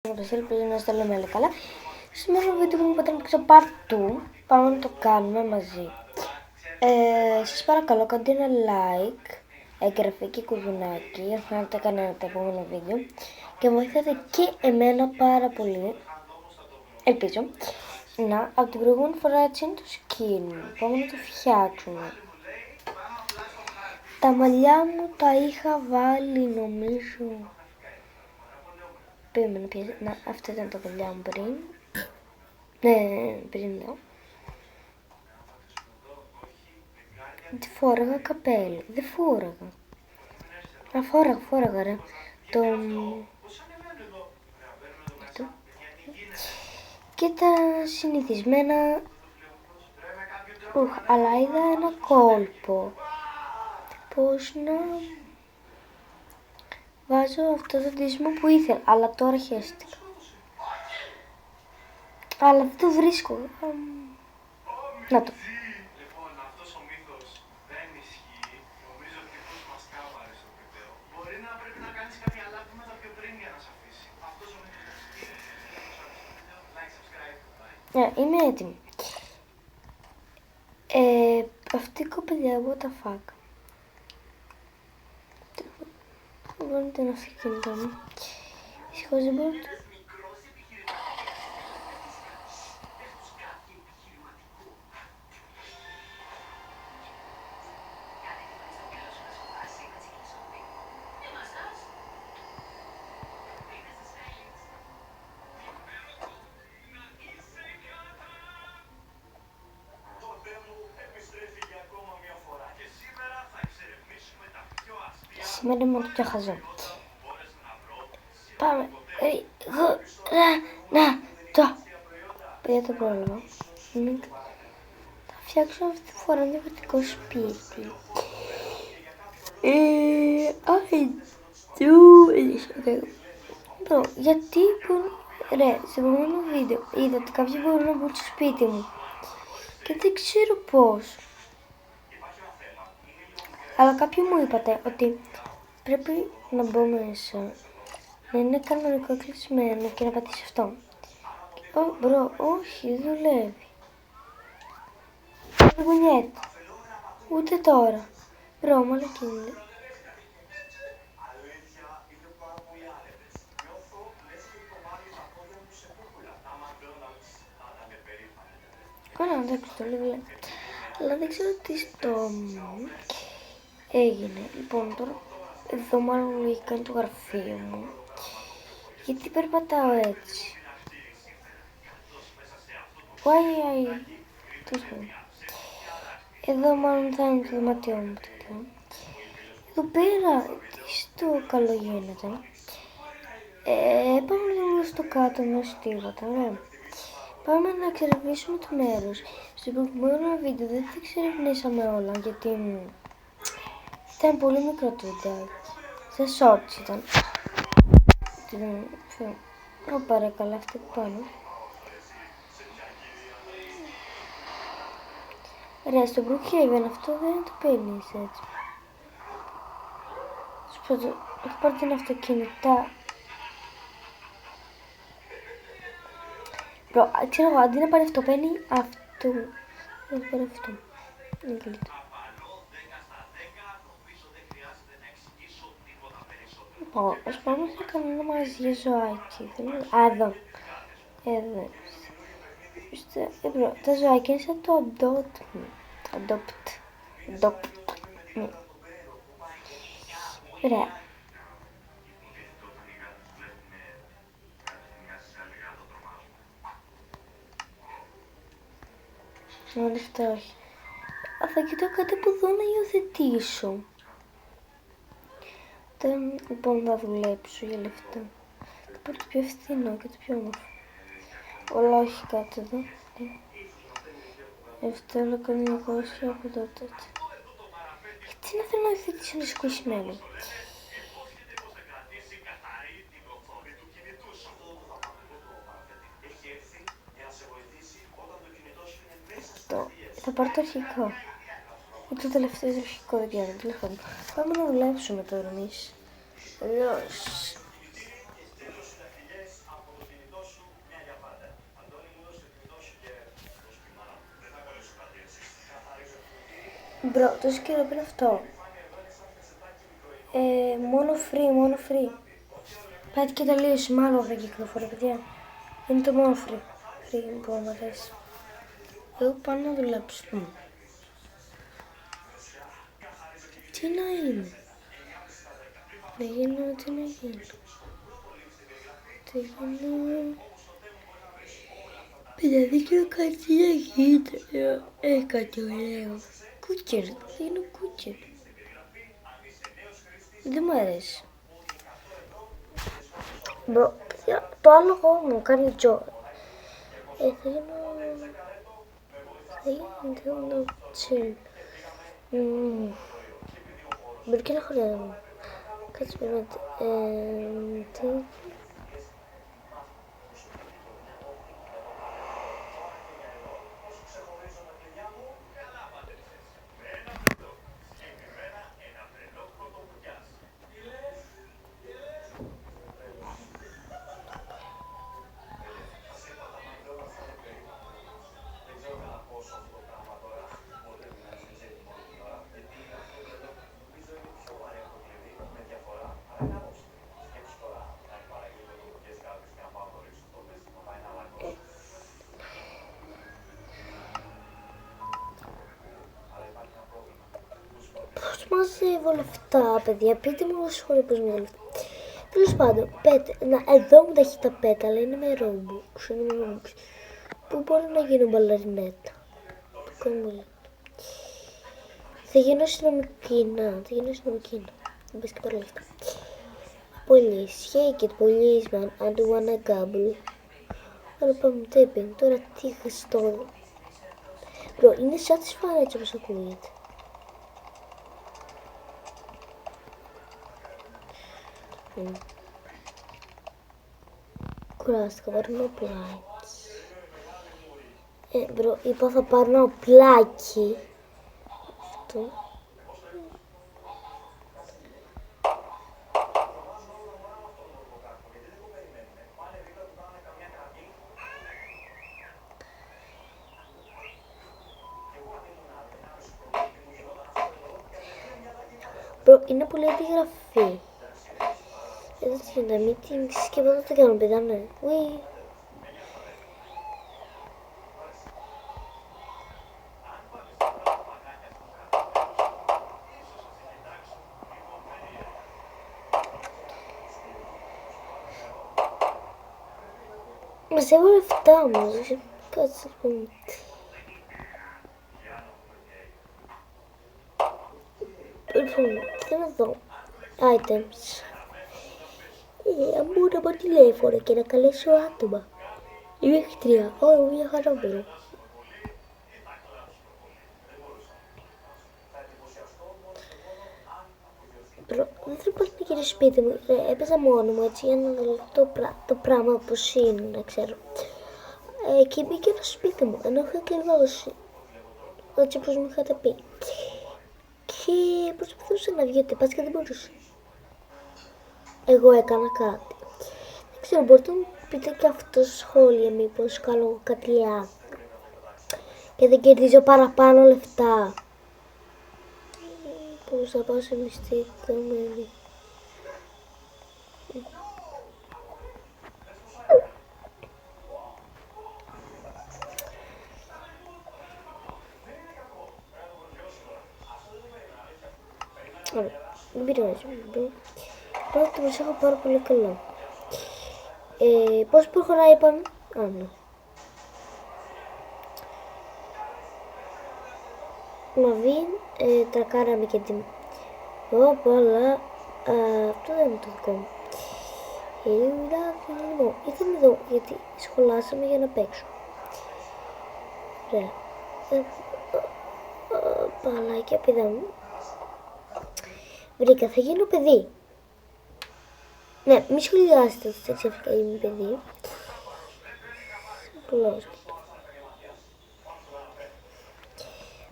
Ελπίζω να είστε όλοι καλά. Σήμερα το βίντεο μου είπατε να παίξω part 2. Πάμε να το κάνουμε μαζί. Σας παρακαλώ κάντε ένα like, εγγραφή και κουδουνάκι, αφού να το έκανα το επόμενο βίντεο. Και βοηθάτε και εμένα πάρα πολύ. Ελπίζω. Να, από την προηγούμενη φορά έτσι είναι το skin. Πάμε να το φτιάξουμε. Τα μαλλιά μου τα είχα βάλει νομίζω. Περίμενα πια. Να, αυτά ήταν τα μαλλιά μου πριν. Ναι, πριν λέω. Δεν φόραγα καπέλο. Δεν φόραγα. Φόραγα ρε. Και τα συνηθισμένα. Αλλά είδα ένα κόλπο. Πώς να βάζω αυτό το ντύσιμο που ήθελα. Αλλά τώρα χαίστηκα. Αλλά δεν το βρίσκω. Να το. Είμαι έτοιμη. Αυτή η κοπελιά, what the fuck. Μπορείτε να αυτοκίνητο μου. Δυστυχώς δεν μπορώ. Σήμερα είμαι το χαζό. Πάμε. Το. Παιδιά το πρόλαβα. Θα φτιάξω αυτή τη φορά ένα διαφορετικό σπίτι. Γιατί ρε, στο επόμενο βίντεο είδα ότι κάποιοι μπορούν να μπουν στο σπίτι μου και δεν ξέρω πώς. Αλλά κάποιοι μου είπατε ότι πρέπει να μπω μέσα, να είναι κανονικό κλεισμένο και να πατήσω αυτό. Μπρο, όχι, δεν δουλεύει. Δεν κουνιέται. Ούτε τώρα. Μπρο, μόνο κινείται. Ωραία, εντάξει, το λέω. Αλλά δεν ξέρω τι στο έγινε. Λοιπόν, τώρα εδώ μάλλον έχει κάνει το γραφείο μου. Γιατί περπατάω έτσι. Εδώ μάλλον θα είναι το δωμάτιό μου τότε. Εδώ πέρα, τι στο καλό γίνεται. Πάμε να δούμε στο κάτω ενός τίποτα, ωραία. Πάμε να εξερευνήσουμε το μέρος. Στο προηγούμενο βίντεο δεν τα εξερευνήσαμε όλα, γιατί ήταν πολύ μικρό το βιντεάκι. Σε shorts ήταν. Παρακαλώ, αυτή που πάνω. Ρε, στο Brookhaven αυτό δεν το παίρνεις έτσι. Έχω πάρει την αυτοκίνητα. Ξέρω εγώ, αντί να πάρει αυτό, παίρνει αυτό. Δεν πάρει αυτό. Είναι καλύτερο. Λοιπόν, ας πάμε σε κανένα μαζί ζωάκι. Εδώ. Τα ζωάκια είναι σαν το adopt. Ωραία. Μάλιστα όχι. Θα κοιτάω κάτι από εδώ να υιοθετήσω. Λοιπόν, θα δουλέψω για λεφτά. Θα πάρω το πιο φθηνό και το πιο όμορφο. Όλα όχι κάτι εδώ. Αυτό όλα κάνει 200 από τότε. Γιατί να θέλω να υιοθετήσω ένα σκοσμένο. Θα πάρω το αρχικό. Ή το τελευταίο αρχικό, δεν ξέρω, τηλέφωνο. Πάμε να δουλέψουμε τώρα εμείς. Αλλιώς Μπρο, το σκύλο είναι αυτό. Μόνο free. Πάτε και τελείωσε, μάλλον δεν κυκλοφορεί, παιδιά. Είναι το μόνο free. Free που μου αρέσει. Εγώ πάω να δουλέψω. Τι να είναι. Δεν γίνω, τι να γίνω. Τι γίνω. Παιδιά, δεν ξέρω κάτι να γίνεται. Κάτι ωραίο. Κούκερ, θα γίνω κούκερ. Δεν μου αρέσει. Μπρο, το άλογο μου κάνει τζο. Θα γίνω τσιν. Μπορεί και να χωρέω. Κάτσε περνάτε. Τι. Πώς μαζεύω λεφτά, παιδιά, πείτε μου στο σχόλιο πώς μαζεύω λεφτά. Τέλος πάντων, εδώ μου τα έχει τα πέτα, αλλά είναι με Robux, που μπορώ να γίνω μπαλαρινέτα. Θα γίνω αστυνομικίνα, δεν πες και πάρα λεφτά. Police, shake it, policeman, I don't wanna gamble. Άρα πάμε tapping, τώρα τι χριστό. Μπρο, είναι satisfying έτσι όπως ακούγεται. Κουράστηκα, πάρω ένα πλάκι. Μπρο, είπα θα πάρω ένα πλάκι. Αυτό. Μπρο, είναι πολύ επιγραφή. Εδώ τι γίνεται, meetings και εδώ τι κάνω παιδιά, ναι. Ουί. Μαζεύω λεφτά μου, κάτσε πούμε. Λοιπόν, θέλω να δω items. Αν μπορώ να πάρω τηλέφωνο και να καλέσω άτομα. Είμαι χτρία, μια χαρά μπορώ. Δεν θέλω πάλι να γυρίσω σπίτι μου, έπαιζα μόνο μου έτσι για να δω το πράγμα πως είναι, να ξέρω. Και μπήκα στο σπίτι μου, ενώ είχα κλειδώσει, έτσι όπως μου είχατε πει. Και προσπαθούσα να βγει ούτε πας και δεν μπορούσα. Εγώ έκανα κάτι. Δεν ξέρω, μπορείτε να μου πείτε και αυτό στο σχόλιο μήπως κάνω κάτι λάθος και δεν κερδίζω παραπάνω λεφτά. Πώς θα πάω σε μυστή καμένη. Ωραία, μην πειράζει. Πρώτα το προσέχω πάρα πολύ καλά. Πώς προχωράει πάνω. Ναι. Μαβίν, τρακάραμε και την... αλλά αυτό δεν είναι το δικό μου. Λοιπόν, ήρθαμε εδώ γιατί σχολάσαμε για να παίξω. Ωραία. Παλάκια, παιδά μου. Βρήκα, θα γίνω παιδί. Ναι, μη σχολιάσετε ότι ξαφνικά είμαι παιδί. Απλώς.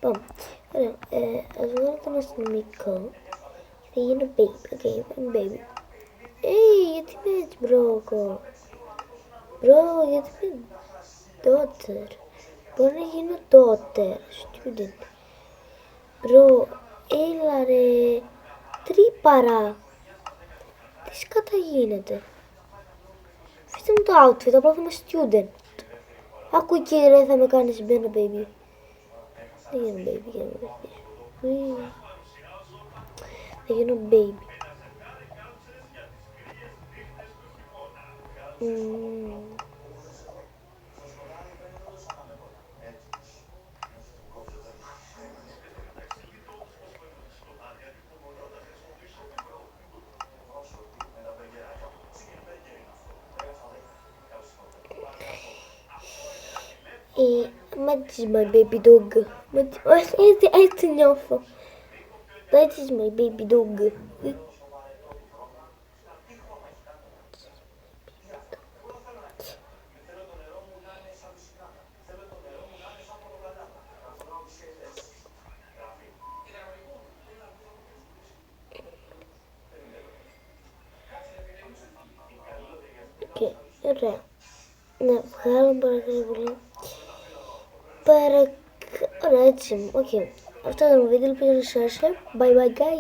Πάμε. Ωραία, ας βγάλω τον αστυνομικό. Θα γίνω baby, ok, είμαι baby. Γιατί είμαι έτσι μπρόκο. Μπρο, γιατί είμαι daughter. Μπορώ να γίνω daughter, student. Μπρο, έλα ρε, τρύπαρα. Τι σκάτα γίνεται. Αφήστε μου το outfit, απλά θα είμαι student. Άκου εκεί ρε, θα με κάνεις μπαίνω baby. Δεν γίνω baby, γίνω baby. Δεν γίνω baby. That is my baby dog. Έτσι νιώθω. That is my baby dog. Ωραία. Να βγάλω παρακαλώ πολύ. Ωραία, έτσι. Οκ. Αυτό ήταν το βίντεο. Ελπίζω να σας άρεσε. Bye bye guys.